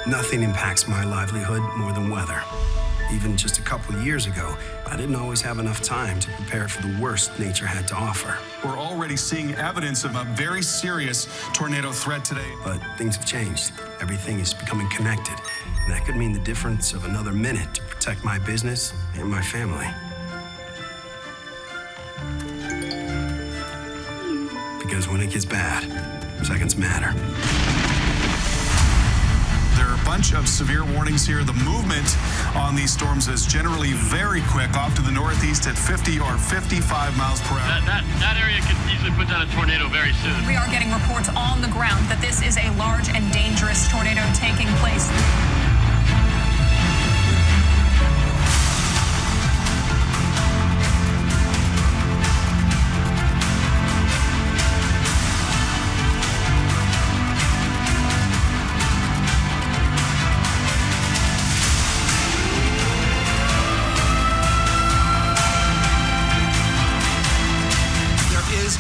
Nothing impacts my livelihood more than weather. Even just a couple of years ago, I didn't always have enough time to prepare for the worst nature had to offer. We're already seeing evidence of a very serious tornado threat today. But things have changed. Everything is becoming connected, and that could mean the difference of another minute to protect my business and my family. Because when it gets bad, seconds matter. There are a bunch of severe warnings here. The movement on these storms is generally very quick, off to the northeast at 50 or 55 miles per hour. That area could easily put down a tornado very soon. We are getting reports on the ground that this is a large and dangerous tornado taking place.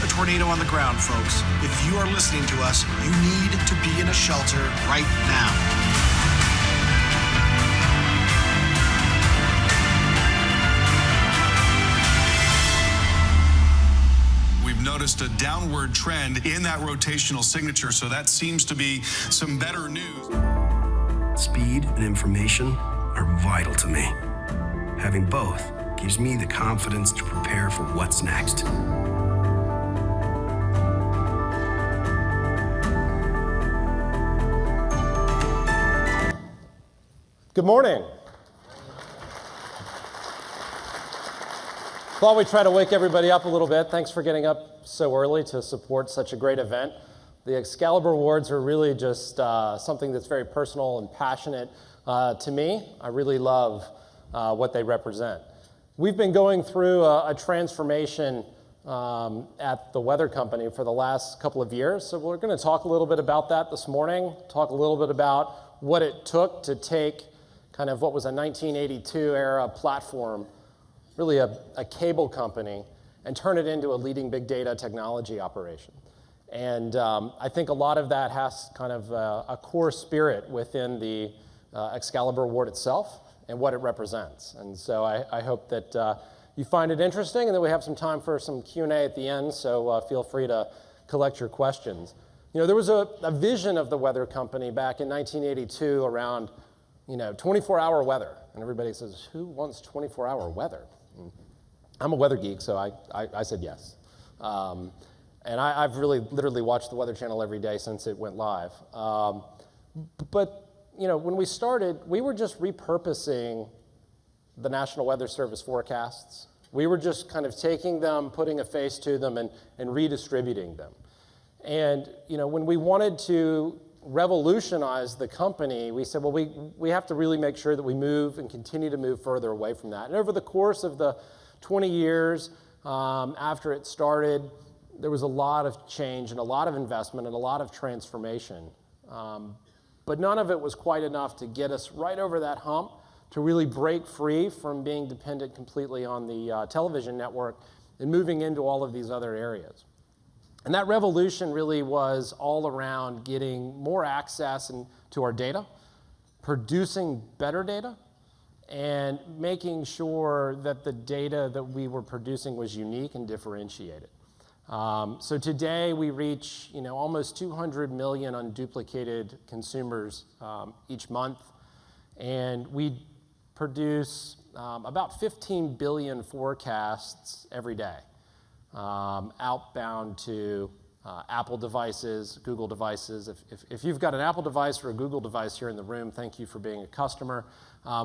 Tornado on the ground, folks. If you are listening to us, you need to be in a shelter right now. We've noticed a downward trend in that rotational signature, so that seems to be some better news. Speed and information are vital to me. Having both gives me the confidence to prepare for what's next. Good morning. Thought we'd try to wake everybody up a little bit. Thanks for getting up so early to support such a great event. The Excalibur Awards are really just something that's very personal and passionate to me. I really love what they represent. We've been going through a transformation at the weather company for the last couple of years. So we're going to talk a little bit about that this morning, talk a little bit about what it took to take kind of what was a 1982 era platform, really a cable company, and turn it into a leading big data technology operation. And I think a lot of that has kind of a core spirit within the Excalibur Award itself and what it represents. And so I hope that you find it interesting, and that we have some time for some Q&A at the end, so feel free to collect your questions. You know, there was a vision of the weather company back in 1982 around 24-hour weather. And everybody says, who wants 24-hour weather? I'm a weather geek, so I said yes. And I've really literally watched the Weather Channel every day since it went live. But when we started, we were just repurposing the National Weather Service forecasts. We were just kind of taking them, putting a face to them, and redistributing them. And when we wanted to revolutionize the company, we said, well, we have to really make sure that we move and continue to move further away from that. And over the course of the 20 years after it started, there was a lot of change and a lot of investment and a lot of transformation. But none of it was quite enough to get us right over that hump to really break free from being dependent completely on the television network and moving into all of these other areas. And that revolution really was all around getting more access to our data, producing better data, and making sure that the data that we were producing was unique and differentiated. So today we reach almost 200 million unduplicated consumers each month, and we produce about 15 billion forecasts every day. Outbound to Apple devices, Google devices. If you've got an Apple device or a Google device here in the room, thank you for being a customer.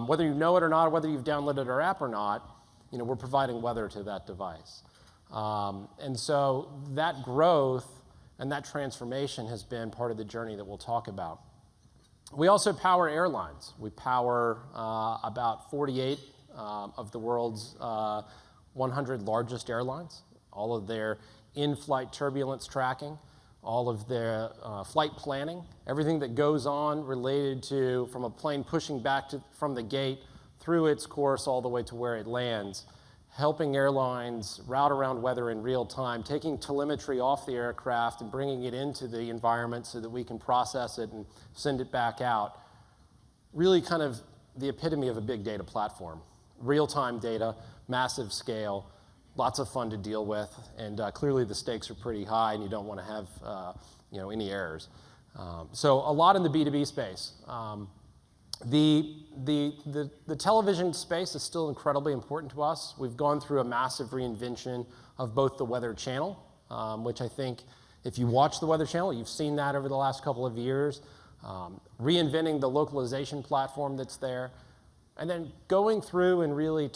Whether you know it or not, or whether you've downloaded our app or not, we're providing weather to that device. And so that growth and that transformation has been part of the journey that we'll talk about. We also power airlines. We power about 48 of the world's 100 largest airlines, all of their in-flight turbulence tracking, all of their flight planning, everything that goes on related to from a plane pushing back from the gate through its course all the way to where it lands, helping airlines route around weather in real time, taking telemetry off the aircraft and bringing it into the environment so that we can process it and send it back out. Really kind of the epitome of a big data platform. Real-time data, massive scale, lots of fun to deal with, and clearly the stakes are pretty high and you don't want to have any errors. So a lot in the B2B space. The television space is still incredibly important to us. We've gone through a massive reinvention of both the Weather Channel, which I think if you watch the Weather Channel, you've seen that over the last couple of years, reinventing the localization platform that's there, and then going through and really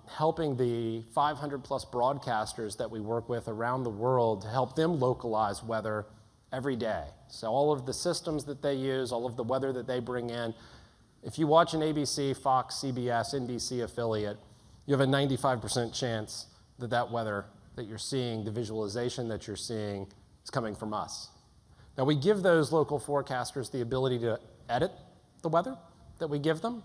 helping the 500 plus broadcasters that we work with around the world to help them localize weather every day. So all of the systems that they use, all of the weather that they bring in, if you watch an ABC, Fox, CBS, NBC affiliate, you have a 95% chance that that weather that you're seeing, the visualization that you're seeing, is coming from us. Now, we give those local forecasters the ability to edit the weather that we give them,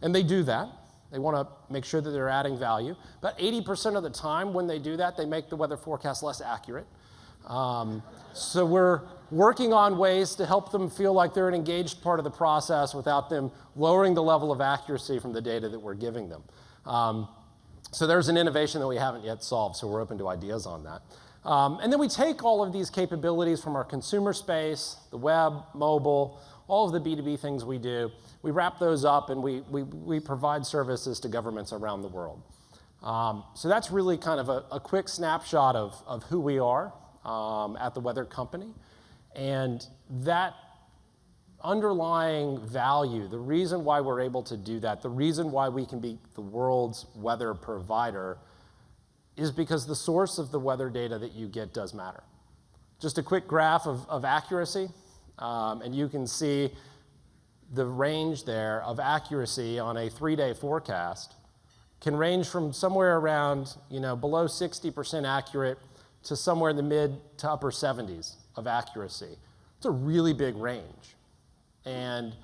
and they do that. They want to make sure that they're adding value. But 80% of the time when they do that, they make the weather forecast less accurate. So we're working on ways to help them feel like they're an engaged part of the process without them lowering the level of accuracy from the data that we're giving them. So there's an innovation that we haven't yet solved, so we're open to ideas on that. And then we take all of these capabilities from our consumer space, the web, mobile, all of the B2B things we do, we wrap those up and we provide services to governments around the world. So that's really kind of a quick snapshot of who we are at the Weather Company. And that underlying value, the reason why we're able to do that, the reason why we can be the world's weather provider is because the source of the weather data that you get does matter. Just a quick graph of accuracy, and you can see the range there of accuracy on a 3-day forecast can range from somewhere around, below 60% accurate to somewhere in the mid to upper 70s of accuracy. It's a really big range. And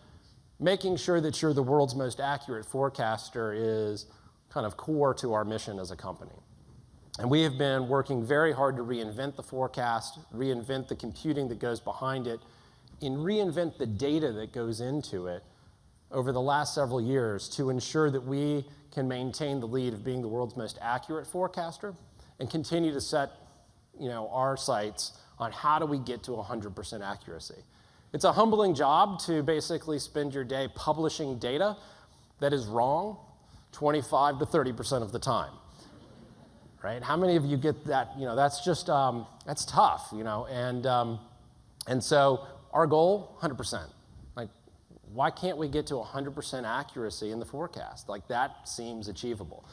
making sure that you're the world's most accurate forecaster is kind of core to our mission as a company. And we have been working very hard to reinvent the forecast, reinvent the computing that goes behind it, and reinvent the data that goes into it over the last several years to ensure that we can maintain the lead of being the world's most accurate forecaster and continue to set our sights on how do we get to 100% accuracy. It's a humbling job to basically spend your day publishing data that is wrong 25 to 30% of the time, right? How many of you get that? That's just, that's tough, and so our goal, 100%. Like, why can't we get to 100% accuracy in the forecast? Like, that seems achievable.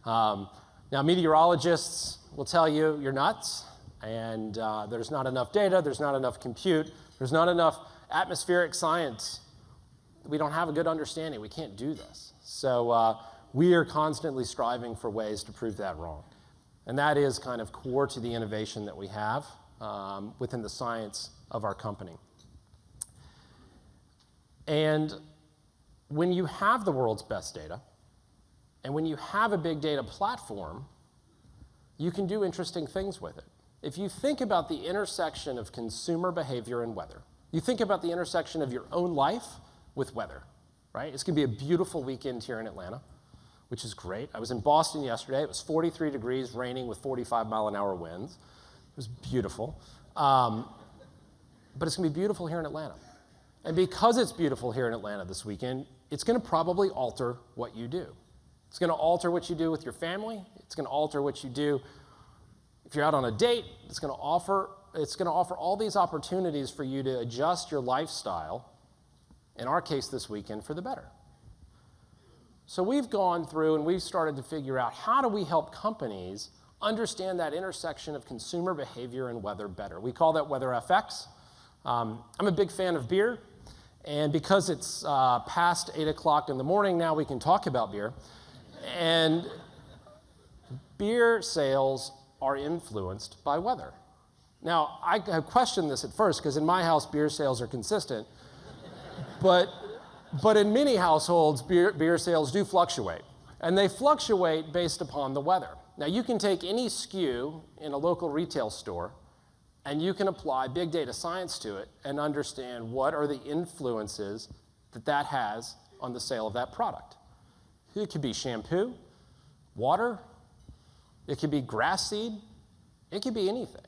Now, meteorologists will tell you you're nuts, and there's not enough data, there's not enough compute, there's not enough atmospheric science. We don't have a good understanding. We can't do this. So we are constantly striving for ways to prove that wrong. And that is kind of core to the innovation that we have within the science of our company. And when you have the world's best data, and when you have a big data platform, you can do interesting things with it. If you think about the intersection of consumer behavior and weather, you think about the intersection of your own life with weather, right? It's going to be a beautiful weekend here in Atlanta, which is great. I was in Boston yesterday. It was 43 degrees, raining with 45-mile-an-hour winds. It was beautiful. But it's going to be beautiful here in Atlanta. And because it's beautiful here in Atlanta this weekend, it's going to probably alter what you do. It's going to alter what you do with your family. It's going to alter what you do if you're out on a date. It's going to offer all these opportunities for you to adjust your lifestyle, in our case this weekend, for the better. So we've gone through and we've started to figure out how do we help companies understand that intersection of consumer behavior and weather better. We call that Weather FX. I'm a big fan of beer, and because it's past 8 o'clock in the morning now, we can talk about beer. And beer sales are influenced by weather. Now, I questioned this at first because in my house, beer sales are consistent. But in many households, beer sales do fluctuate. And they fluctuate based upon the weather. Now, you can take any SKU in a local retail store, and you can apply big data science to it and understand what are the influences that has on the sale of that product. It could be shampoo, water, it could be grass seed, it could be anything.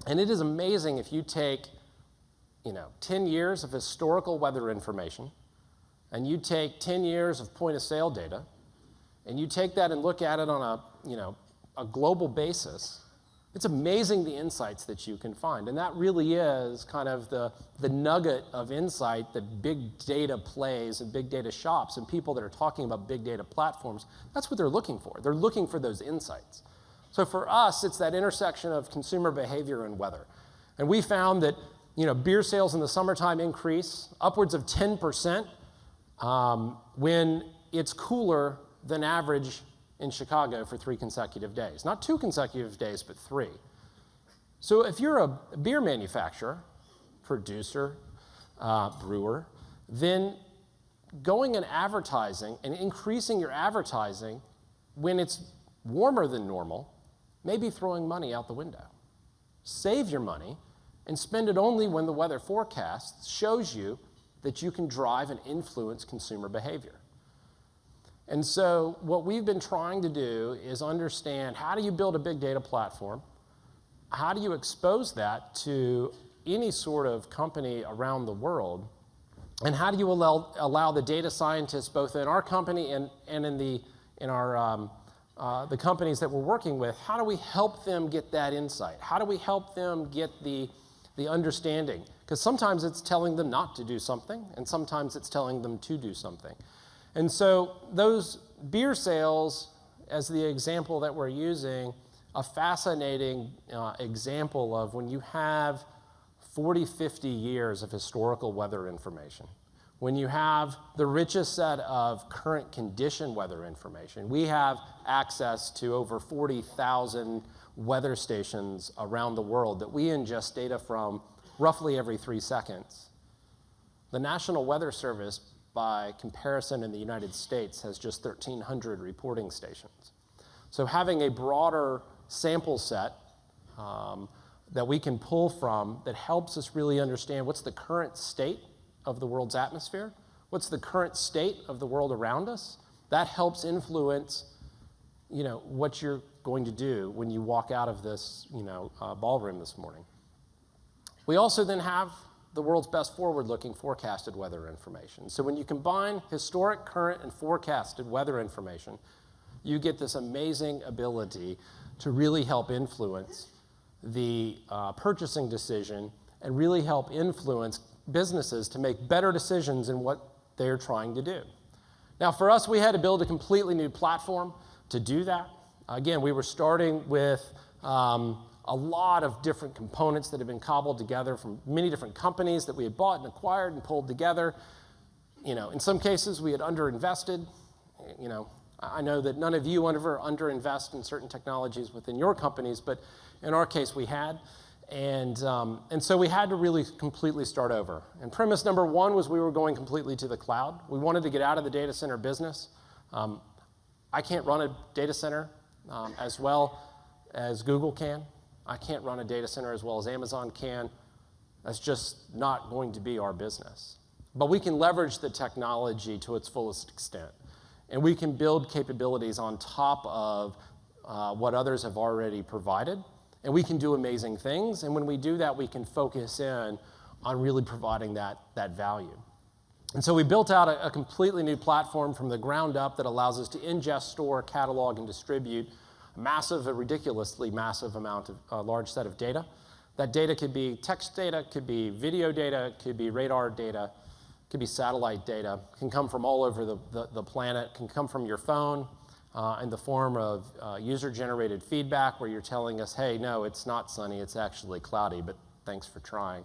And it is amazing if you take 10 years of historical weather information, and you take 10 years of point of sale data, and you take that and look at it on a global basis. It's amazing the insights that you can find. And that really is kind of the nugget of insight that big data plays and big data shops and people that are talking about big data platforms, that's what they're looking for. They're looking for those insights. So for us, it's that intersection of consumer behavior and weather. And we found that beer sales in the summertime increase upwards of 10% when it's cooler than average in Chicago for 3 consecutive days. Not 2 consecutive days, but 3. So if you're a beer manufacturer, producer, brewer, then going and advertising and increasing your advertising when it's warmer than normal may be throwing money out the window. Save your money and spend it only when the weather forecast shows you that you can drive and influence consumer behavior. And so what we've been trying to do is understand, how do you build a big data platform? How do you expose that to any sort of company around the world? And how do you allow the data scientists, both in our company and in the companies that we're working with, how do we help them get that insight? How do we help them get the understanding? Because sometimes it's telling them not to do something, and sometimes it's telling them to do something. And so those beer sales, as the example that we're using, a fascinating example of when you have 40, 50 years of historical weather information, when you have the richest set of current condition weather information. We have access to over 40,000 weather stations around the world that we ingest data from roughly every 3 seconds. The National Weather Service, by comparison, in the United States, has just 1,300 reporting stations. So having a broader sample set that we can pull from that helps us really understand what's the current state of the world's atmosphere, what's the current state of the world around us, that helps influence what you're going to do when you walk out of this ballroom this morning. We also then have the world's best forward-looking forecasted weather information. So when you combine historic, current, and forecasted weather information, you get this amazing ability to really help influence the purchasing decision and really help influence businesses to make better decisions in what they're trying to do. Now, for us, we had to build a completely new platform to do that. Again, we were starting with a lot of different components that have been cobbled together from many different companies that we had bought and acquired and pulled together. In some cases, we had underinvested. I know that none of you ever underinvest in certain technologies within your companies, but in our case, we had. And so we had to really completely start over. And premise number 1 was we were going completely to the cloud. We wanted to get out of the data center business. I can't run a data center as well as Google can. I can't run a data center as well as Amazon can. That's just not going to be our business. But we can leverage the technology to its fullest extent. And we can build capabilities on top of what others have already provided. And we can do amazing things. And when we do that, we can focus in on really providing that value. And so we built out a completely new platform from the ground up that allows us to ingest, store, catalog, and distribute a ridiculously massive amount of a large set of data. That data could be text data, could be video data, could be radar data, could be satellite data, can come from all over the planet, can come from your phone in the form of user-generated feedback where you're telling us, hey, no, it's not sunny, it's actually cloudy, but thanks for trying.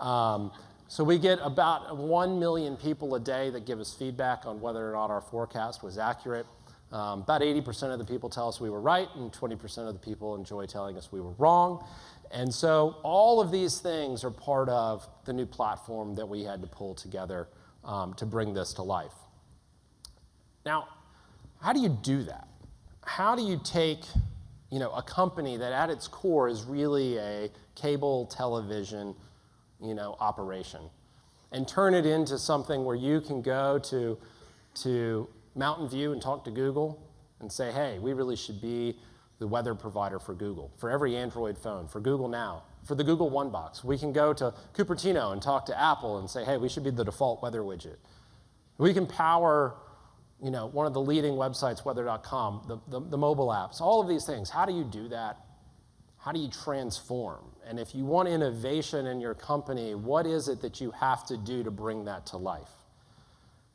So we get about 1 million people a day that give us feedback on whether or not our forecast was accurate. About 80% of the people tell us we were right, and 20% of the people enjoy telling us we were wrong. And so all of these things are part of the new platform that we had to pull together to bring this to life. Now, how do you do that? How do you take a company that at its core is really a cable television operation and turn it into something where you can go to Mountain View and talk to Google and say, hey, we really should be the weather provider for Google, for every Android phone, for Google Now, for the Google One Box. We can go to Cupertino and talk to Apple and say, hey, we should be the default weather widget. We can power one of the leading websites, weather.com, the mobile apps, all of these things. How do you do that? How do you transform? And if you want innovation in your company, what is it that you have to do to bring that to life?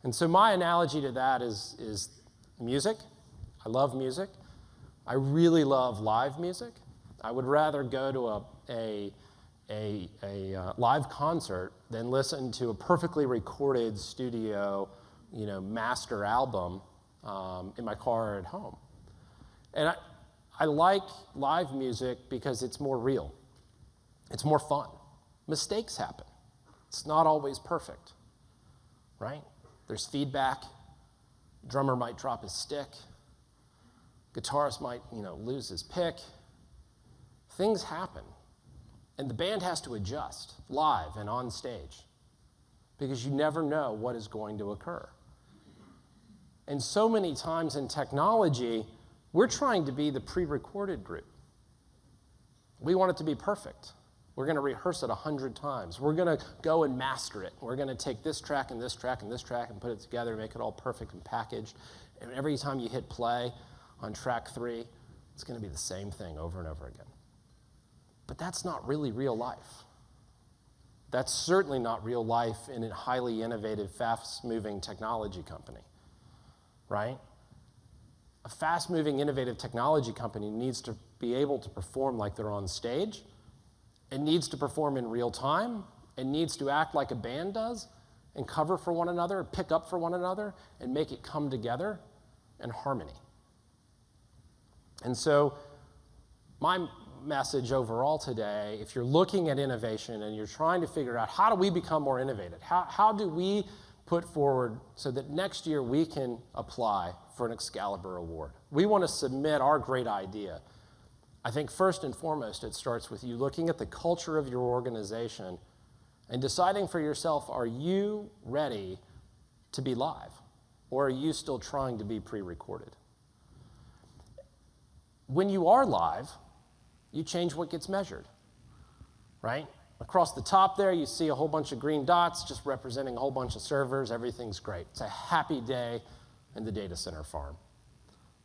And so my analogy to that is music. I love music. I really love live music. I would rather go to a live concert than listen to a perfectly recorded studio, master album in my car or at home. And I like live music because it's more real. It's more fun. Mistakes happen. It's not always perfect, right? There's feedback. Drummer might drop his stick. Guitarist might, lose his pick. Things happen. And the band has to adjust live and on stage because you never know what is going to occur. And so many times in technology, we're trying to be the pre-recorded group. We want it to be perfect. We're going to rehearse it 100 times. We're going to go and master it. We're going to take this track and this track and this track and put it together, make it all perfect and packaged. And every time you hit play on track 3, it's going to be the same thing over and over again. But that's not really real life. That's certainly not real life in a highly innovative, fast-moving technology company, right? A fast-moving, innovative technology company needs to be able to perform like they're on stage. It needs to perform in real time. It needs to act like a band does and cover for one another, pick up for one another, and make it come together in harmony. And so my message overall today, if you're looking at innovation and you're trying to figure out how do we become more innovative, how do we put forward so that next year we can apply for an Excalibur Award. We want to submit our great idea. I think first and foremost, it starts with you looking at the culture of your organization and deciding for yourself, are you ready to be live? Or are you still trying to be pre-recorded? When you are live, you change what gets measured, right? Across the top there, you see a whole bunch of green dots just representing a whole bunch of servers. Everything's great. It's a happy day in the data center farm.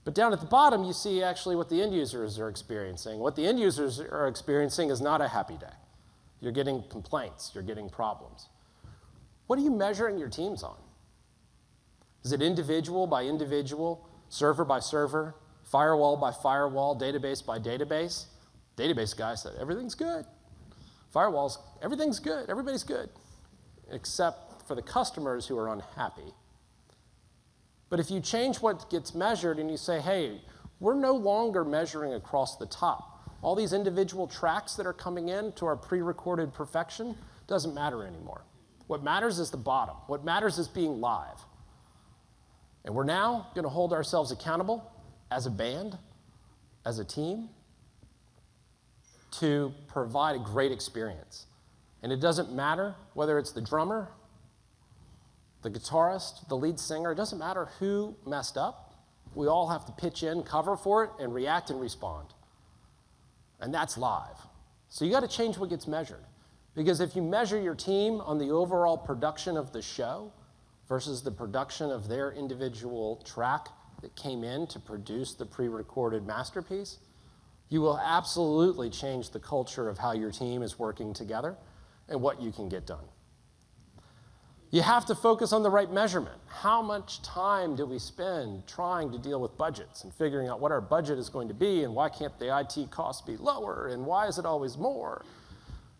But down at the bottom, you see actually what the end users are experiencing. What the end users are experiencing is not a happy day. You're getting complaints. You're getting problems. What are you measuring your teams on? Is it individual by individual, server by server, firewall by firewall, database by database? Database guy said, everything's good. Firewalls, everything's good. Everybody's good, except for the customers who are unhappy. But if you change what gets measured and you say, hey, we're no longer measuring across the top. All these individual tracks that are coming in to our pre-recorded perfection doesn't matter anymore. What matters is the bottom. What matters is being live. And we're now going to hold ourselves accountable as a band, as a team, to provide a great experience. And it doesn't matter whether it's the drummer, the guitarist, the lead singer, it doesn't matter who messed up. We all have to pitch in, cover for it, and react and respond. And that's live. So you got to change what gets measured. Because if you measure your team on the overall production of the show versus the production of their individual track that came in to produce the pre-recorded masterpiece, you will absolutely change the culture of how your team is working together and what you can get done. You have to focus on the right measurement. How much time do we spend trying to deal with budgets and figuring out what our budget is going to be and why can't the IT costs be lower and why is it always more?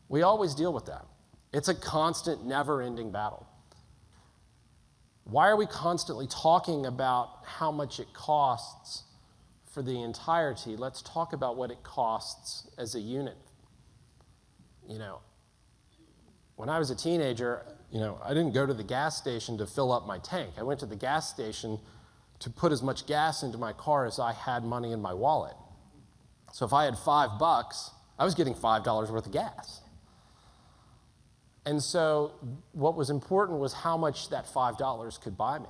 We always deal with that. It's a constant, never-ending battle. Why are we constantly talking about how much it costs for the entirety? Let's talk about what it costs as a unit. when I was a teenager, I didn't go to the gas station to fill up my tank. I went to the gas station to put as much gas into my car as I had money in my wallet. So if I had $5, I was getting $5 worth of gas. And so what was important was how much that $5 could buy me.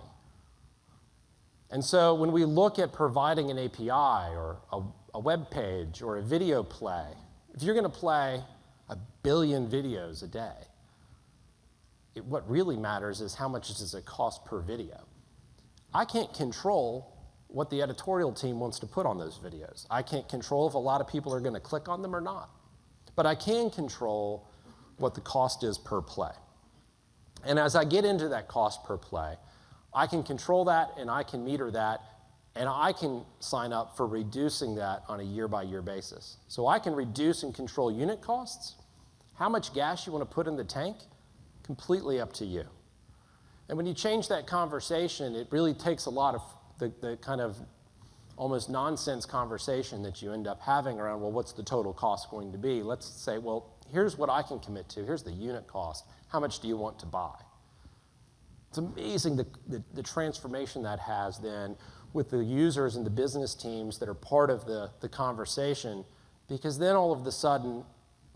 And so when we look at providing an API or a web page or a video play, if you're going to play 1 billion videos a day, what really matters is how much does it cost per video. I can't control what the editorial team wants to put on those videos. I can't control if a lot of people are going to click on them or not. But I can control what the cost is per play. And as I get into that cost per play, I can control that and I can meter that, and I can sign up for reducing that on a year-by-year basis. So I can reduce and control unit costs. How much gas you want to put in the tank, completely up to you. And when you change that conversation, it really takes a lot of the kind of almost nonsense conversation that you end up having around, well, what's the total cost going to be? Let's say, well, here's what I can commit to. Here's the unit cost. How much do you want to buy? It's amazing the transformation that has then with the users and the business teams that are part of the conversation, because then all of a sudden,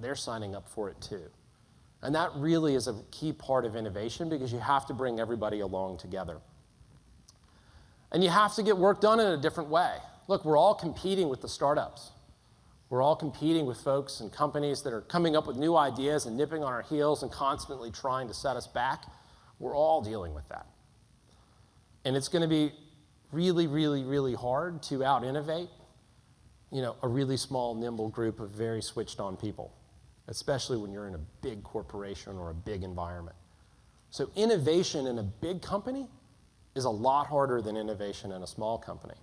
they're signing up for it too. And that really is a key part of innovation, because you have to bring everybody along together. And you have to get work done in a different way. Look, we're all competing with the startups. We're all competing with folks and companies that are coming up with new ideas and nipping on our heels and constantly trying to set us back. We're all dealing with that. And it's going to be really, really, really hard to out-innovate, a really small, nimble group of very switched-on people, especially when you're in a big corporation or a big environment. So innovation in a big company is a lot harder than innovation in a small company.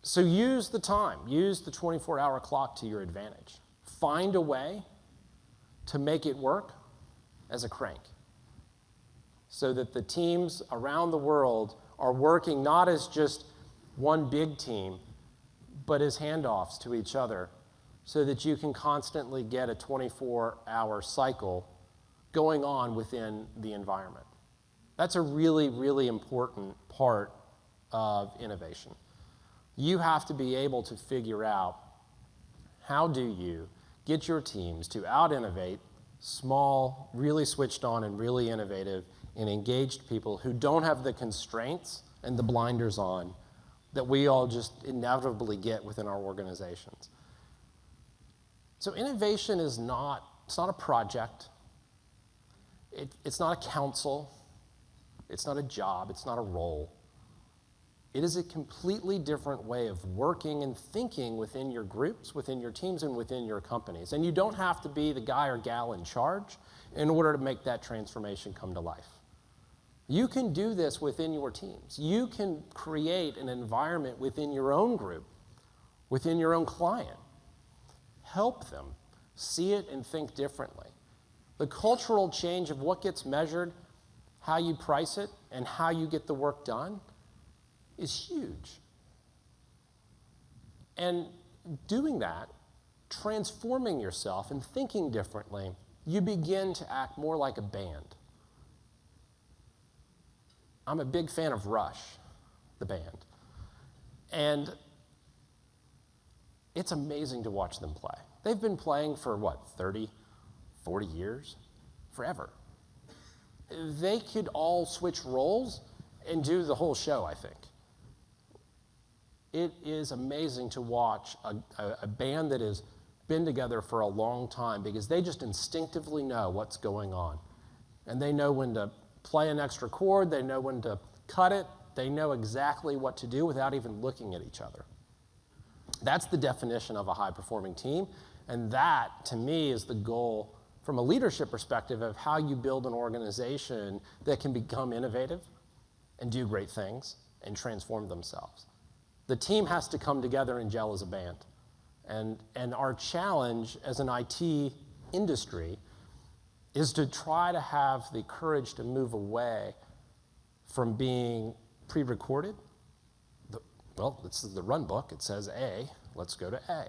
So use the time, use the 24-hour clock to your advantage. Find a way to make it work as a crank, so that the teams around the world are working not as just one big team, but as handoffs to each other, so that you can constantly get a 24-hour cycle going on within the environment. That's a really, really important part of innovation. You have to be able to figure out, how do you get your teams to out-innovate small, really switched on and really innovative and engaged people who don't have the constraints and the blinders on that we all just inevitably get within our organizations. So innovation is it's not a project. It's not a council. It's not a job. It's not a role. It is a completely different way of working and thinking within your groups, within your teams, and within your companies. And you don't have to be the guy or gal in charge in order to make that transformation come to life. You can do this within your teams. You can create an environment within your own group, within your own client. Help them see it and think differently. The cultural change of what gets measured, how you price it, and how you get the work done is huge. And doing that, transforming yourself and thinking differently, you begin to act more like a band. I'm a big fan of Rush, the band. And it's amazing to watch them play. They've been playing for 30, 40 years? Forever. They could all switch roles and do the whole show, I think. It is amazing to watch a band that has been together for a long time, because they just instinctively know what's going on. And they know when to play an extra chord, they know when to cut it, they know exactly what to do without even looking at each other. That's the definition of a high-performing team, and that, to me, is the goal from a leadership perspective of how you build an organization that can become innovative and do great things and transform themselves. The team has to come together and gel as a band. And our challenge as an IT industry is to try to have the courage to move away from being pre-recorded. This is the run book. It says A. Let's go to A.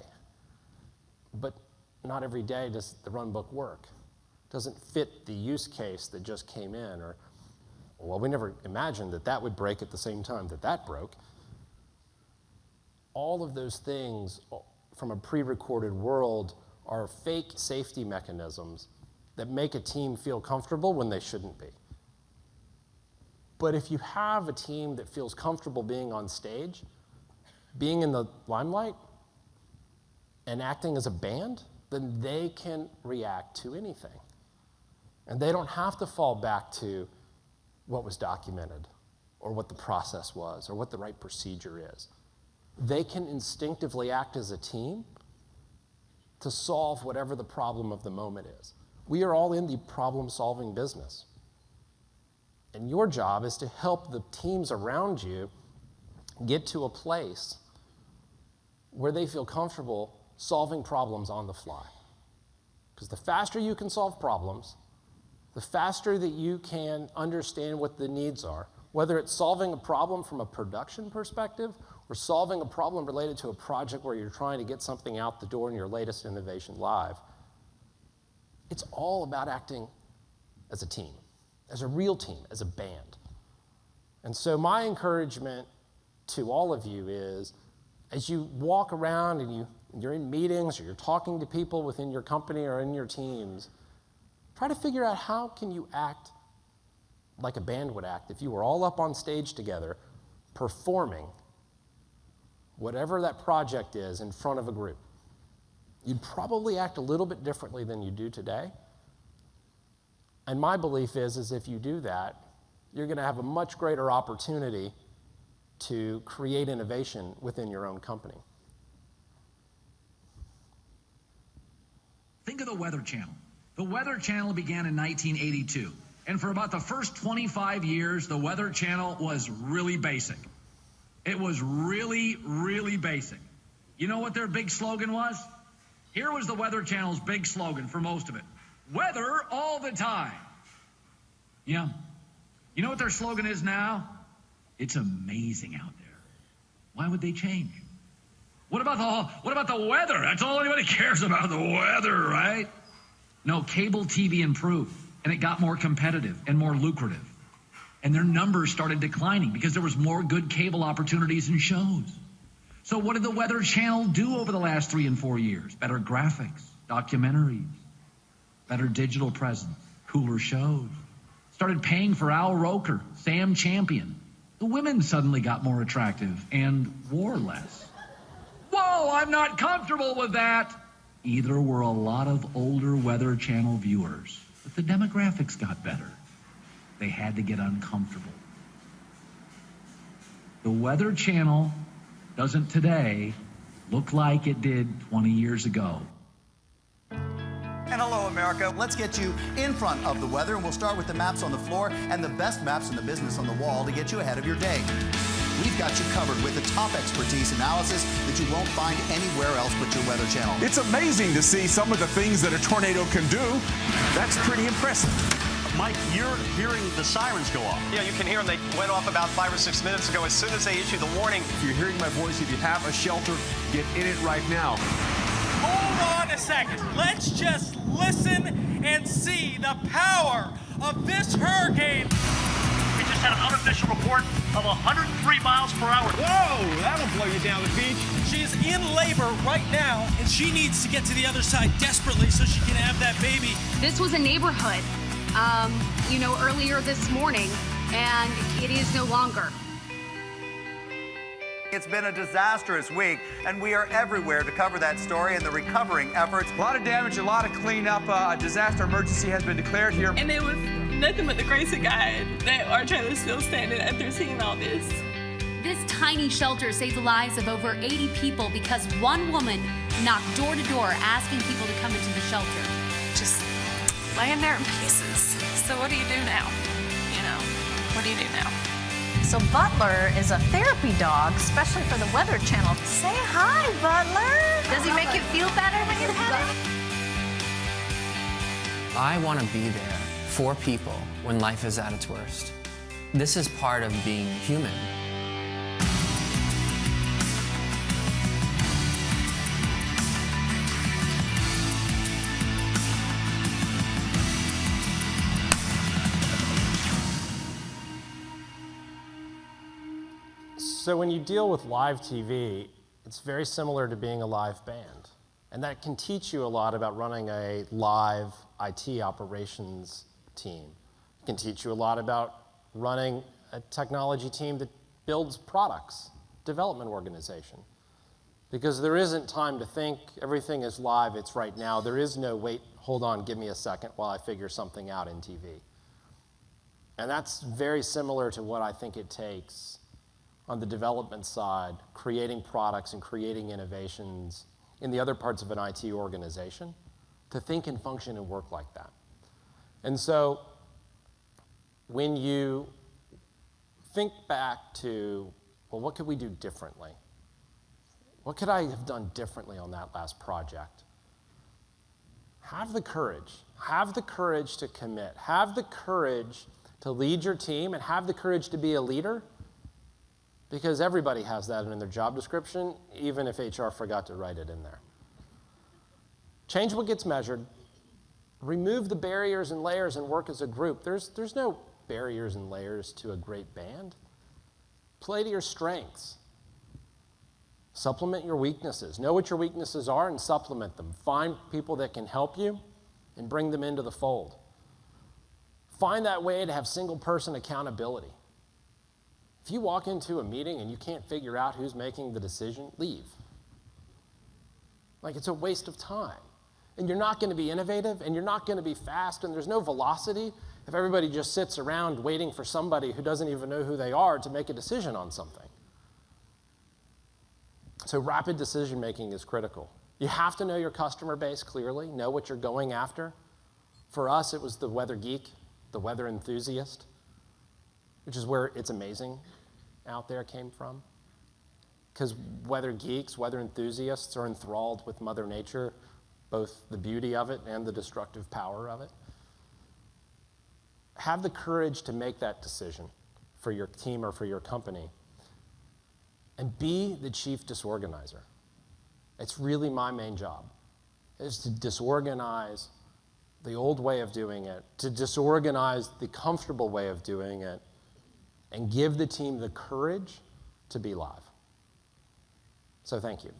But not every day does the run book work. It doesn't fit the use case that just came in, or, well, we never imagined that that would break at the same time that that broke. All of those things from a pre-recorded world are fake safety mechanisms that make a team feel comfortable when they shouldn't be. But if you have a team that feels comfortable being on stage, being in the limelight, and acting as a band, then they can react to anything. And they don't have to fall back to what was documented, or what the process was, or what the right procedure is. They can instinctively act as a team to solve whatever the problem of the moment is. We are all in the problem-solving business. And your job is to help the teams around you get to a place where they feel comfortable solving problems on the fly. Because the faster you can solve problems, the faster that you can understand what the needs are, whether it's solving a problem from a production perspective or solving a problem related to a project where you're trying to get something out the door in your latest innovation live. It's all about acting as a team, as a real team, as a band. And so my encouragement to all of you is, as you walk around and you're in meetings or you're talking to people within your company or in your teams, try to figure out how can you act like a band would act if you were all up on stage together performing whatever that project is in front of a group. You'd probably act a little bit differently than you do today. And my belief is if you do that, you're going to have a much greater opportunity to create innovation within your own company. Think of the Weather Channel. The Weather Channel began in 1982. And for about the first 25 years, the Weather Channel was really basic. It was really, really basic. You know what their big slogan was? Here was the Weather Channel's big slogan for most of it. Weather all the time. Yeah. You know what their slogan is now? It's amazing out there. Why would they change? What about the weather? That's all anybody cares about, the weather, right? No, cable TV improved, and it got more competitive and more lucrative. And their numbers started declining because there was more good cable opportunities and shows. So what did the Weather Channel do over the last 3 and 4 years? Better graphics, documentaries, better digital presence, cooler shows. Started paying for Al Roker, Sam Champion. The women suddenly got more attractive and wore less. Whoa, I'm not comfortable with that. Either were a lot of older Weather Channel viewers, but the demographics got better. They had to get uncomfortable. The Weather Channel doesn't today look like it did 20 years ago. And hello, America. Let's get you in front of the weather, and we'll start with the maps on the floor and the best maps in the business on the wall to get you ahead of your day. We've got you covered with the top expertise analysis that you won't find anywhere else but your Weather Channel. It's amazing to see some of the things that a tornado can do. That's pretty impressive. Mike, you're hearing the sirens go off. Yeah, you can hear them. They went off about 5 or 6 minutes ago. As soon as they issued the warning. If you're hearing my voice, if you have a shelter, get in it right now. Hold on a second. Let's just listen and see the power of this hurricane. We just had an unofficial report of 103 miles per hour. Whoa, that'll blow you down the beach. She is in labor right now, and she needs to get to the other side desperately so she can have that baby. This was a neighborhood, earlier this morning, and it is no longer. It's been a disastrous week, and we are everywhere to cover that story and the recovering efforts. A lot of damage, a lot of cleanup. A disaster emergency has been declared here. And it was nothing but the grace of God that our trailer is still standing after seeing all this. This tiny shelter saved the lives of over 80 people because one woman knocked door to door asking people to come into the shelter. Just laying there in pieces. So what do you do now? What do you do now? So Butler is a therapy dog, especially for the Weather Channel. Say hi, Butler. Does he make you feel better when you pet him? I want to be there for people when life is at its worst. This is part of being human. So when you deal with live TV, it's very similar to being a live band. And that can teach you a lot about running a live IT operations team. It can teach you a lot about running a technology team that builds products, development organization. Because there isn't time to think, everything is live, it's right now. There is no, wait, hold on, give me a second while I figure something out in TV. And that's very similar to what I think it takes on the development side, creating products and creating innovations in the other parts of an IT organization, to think and function and work like that. And so when you think back to, well, what could we do differently? What could I have done differently on that last project? Have the courage. Have the courage to commit. Have the courage to lead your team and have the courage to be a leader, because everybody has that in their job description, even if HR forgot to write it in there. Change what gets measured. Remove the barriers and layers and work as a group. There's no barriers and layers to a great band. Play to your strengths. Supplement your weaknesses. Know what your weaknesses are and supplement them. Find people that can help you and bring them into the fold. Find that way to have single person accountability. If you walk into a meeting and you can't figure out who's making the decision, leave. Like, it's a waste of time. And you're not going to be innovative, and you're not going to be fast, and there's no velocity if everybody just sits around waiting for somebody who doesn't even know who they are to make a decision on something. So rapid decision making is critical. You have to know your customer base clearly, know what you're going after. For us, it was the weather geek, the weather enthusiast, which is where It's Amazing out there came from. Because weather geeks, weather enthusiasts are enthralled with Mother Nature, both the beauty of it and the destructive power of it. Have the courage to make that decision for your team or for your company. And be the chief disorganizer. It's really my main job, is to disorganize the old way of doing it, to disorganize the comfortable way of doing it, and give the team the courage to be live. So thank you.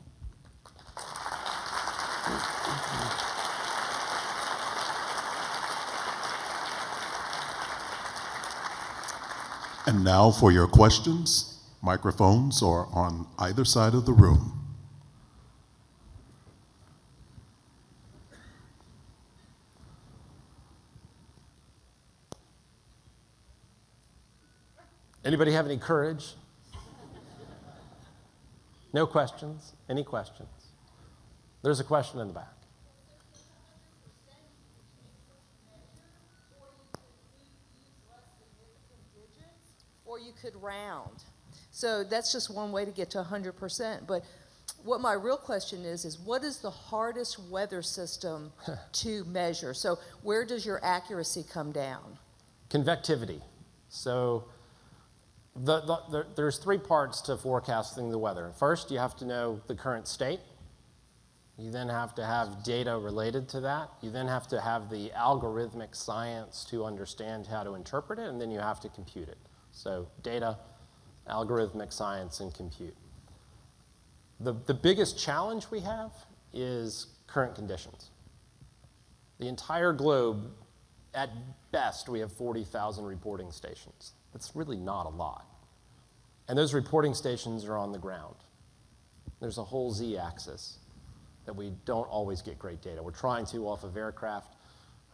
And now for your questions. Microphones are on either side of the room. Anybody have any courage? No questions? Any questions? There's a question in the back. Or you could round. So that's just one way to get to 100%. But what my real question is what is the hardest weather system to measure? So where does your accuracy come down? Convectivity. So there's three parts to forecasting the weather. First, you have to know the current state. You then have to have data related to that. You then have to have the algorithmic science to understand how to interpret it, and then you have to compute it. So data, algorithmic science, and compute. The biggest challenge we have is current conditions. The entire globe, at best, we have 40,000 reporting stations. That's really not a lot. And those reporting stations are on the ground. There's a whole z-axis that we don't always get great data. We're trying to off of aircraft,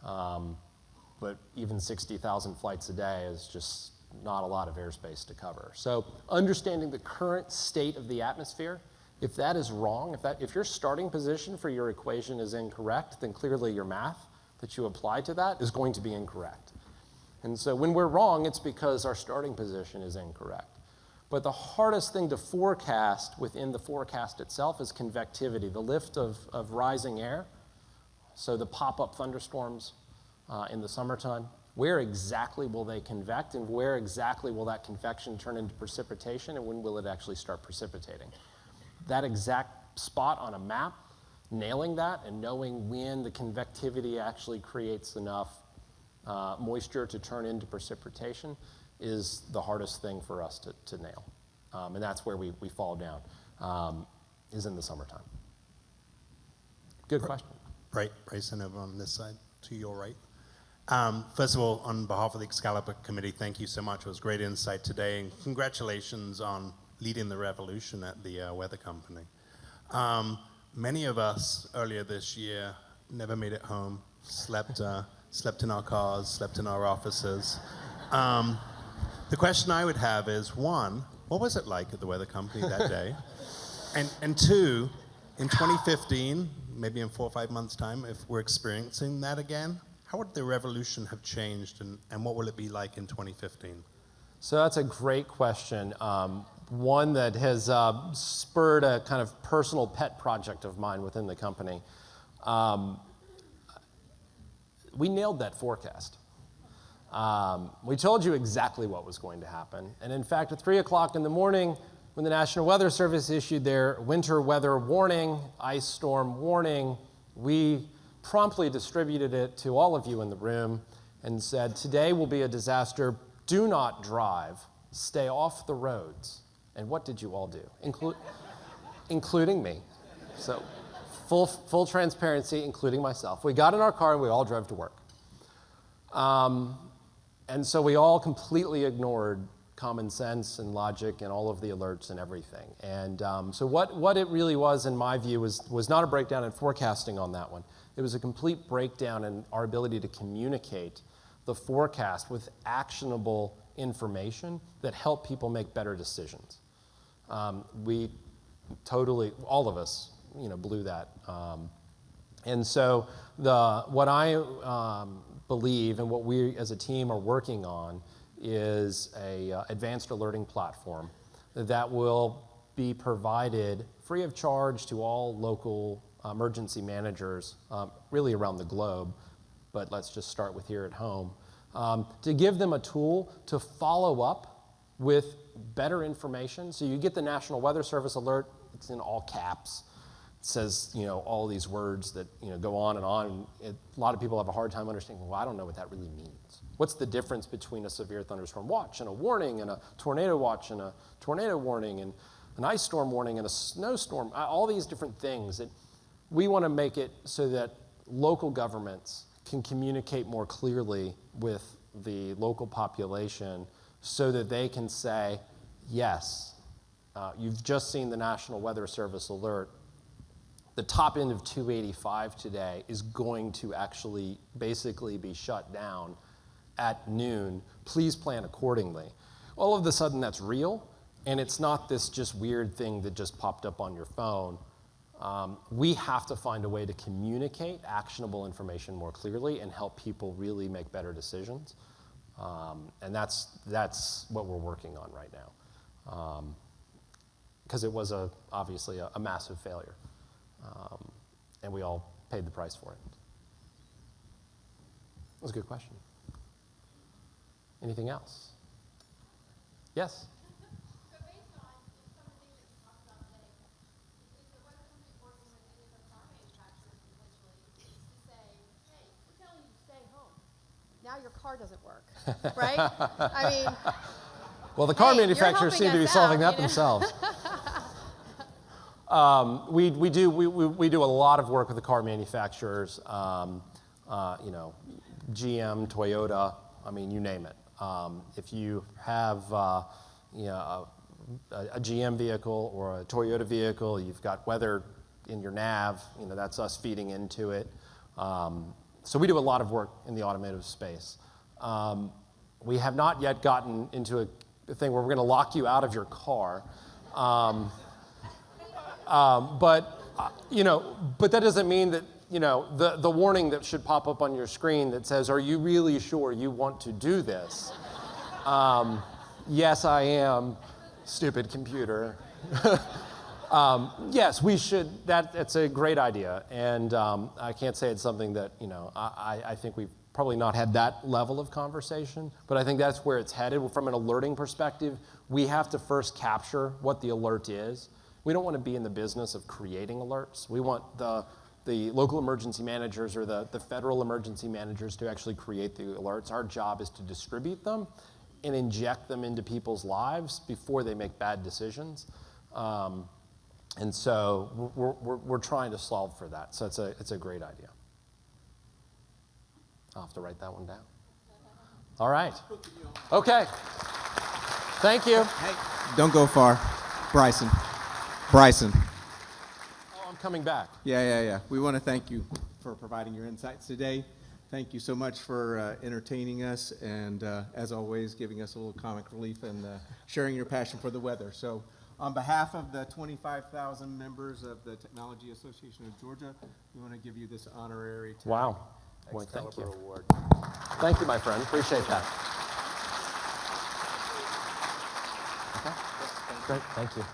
but even 60,000 flights a day is just not a lot of airspace to cover. So understanding the current state of the atmosphere, if that is wrong, if your starting position for your equation is incorrect, then clearly your math that you apply to that is going to be incorrect. And so when we're wrong, it's because our starting position is incorrect. But the hardest thing to forecast within the forecast itself is convectivity, the lift of rising air. So the pop-up thunderstorms in the summertime, where exactly will they convect, and where exactly will that convection turn into precipitation, and when will it actually start precipitating? That exact spot on a map, nailing that and knowing when the convectivity actually creates enough moisture to turn into precipitation is the hardest thing for us to nail. and that's where we fall down, is in the summertime. Good question. Right, Bryson, over on this side, to your right. First of all, on behalf of the Excalibur Committee, thank you so much. It was great insight today, and congratulations on leading the revolution at the weather company. Many of us earlier this year never made it home, slept in our cars, slept in our offices. The question I would have is, one, what was it like at the weather company that day? And two, in 2015, maybe in 4 or 5 months' time, if we're experiencing that again, how would the revolution have changed, and what will it be like in 2015? So that's a great question. One that has spurred a kind of personal pet project of mine within the company. We nailed that forecast. We told you exactly what was going to happen. And in fact, at 3 o'clock in the morning, when the National Weather Service issued their winter weather warning, ice storm warning, we promptly distributed it to all of you in the room and said, today will be a disaster. Do not drive. Stay off the roads. And what did you all do? Including me. So full transparency, including myself. We got in our car and we all drove to work. And so we all completely ignored common sense and logic and all of the alerts and everything. And so what it really was, in my view, was not a breakdown in forecasting on that one. It was a complete breakdown in our ability to communicate the forecast with actionable information that help people make better decisions. We totally, all of us, blew that. And so what I believe and what we as a team are working on is a advanced alerting platform that will be provided free of charge to all local emergency managers really around the globe, but let's just start with here at home, to give them a tool to follow up with better information. So you get the National Weather Service alert, it's in all caps. It says, all these words that, go on and on. A lot of people have a hard time understanding, well, I don't know what that really means. What's the difference between a severe thunderstorm watch and a warning and a tornado watch and a tornado warning and an ice storm warning and a snowstorm? All these different things. We want to make it so that local governments can communicate more clearly with the local population so that they can say, yes, you've just seen the National Weather Service alert. The top end of 285 today is going to actually basically be shut down at noon. Please plan accordingly. All of a sudden that's real, and it's not this just weird thing that just popped up on your phone. We have to find a way to communicate actionable information more clearly and help people really make better decisions. And that's what we're working on right now. Because it was obviously a massive failure. And we all paid the price for it. That was a good question. Anything else? Yes? Now your car doesn't work, right? I mean, well, the car manufacturers seem to be solving that themselves. We do a lot of work with the car manufacturers. GM, Toyota, I mean, you name it. If you have a GM vehicle or a Toyota vehicle, you've got weather in your nav. That's us feeding into it. So we do a lot of work in the automotive space. We have not yet gotten into a thing where we're going to lock you out of your car. But that doesn't mean that, the warning that should pop up on your screen that says, are you really sure you want to do this? Yes, I am, stupid computer. Yes, we should. That's a great idea. And I can't say it's something that, I think we've probably not had that level of conversation, but I think that's where it's headed. From an alerting perspective, we have to first capture what the alert is. We don't want to be in the business of creating alerts. We want the local emergency managers or the federal emergency managers to actually create the alerts. Our job is to distribute them and inject them into people's lives before they make bad decisions. And so we're trying to solve for that. So it's a great idea. I'll have to write that one down. All right. Okay. Thank you. Hey, don't go far. Bryson. Oh, I'm coming back. Yeah. We want to thank you for providing your insights today. Thank you so much for entertaining us and, as always, giving us a little comic relief and sharing your passion for the weather. So on behalf of the 25,000 members of the Technology Association of Georgia, we want to give you this honorary Wow. Boy, thank Excalibur you. Award. Thank you, my friend. Appreciate that. Okay. Great. Thank you.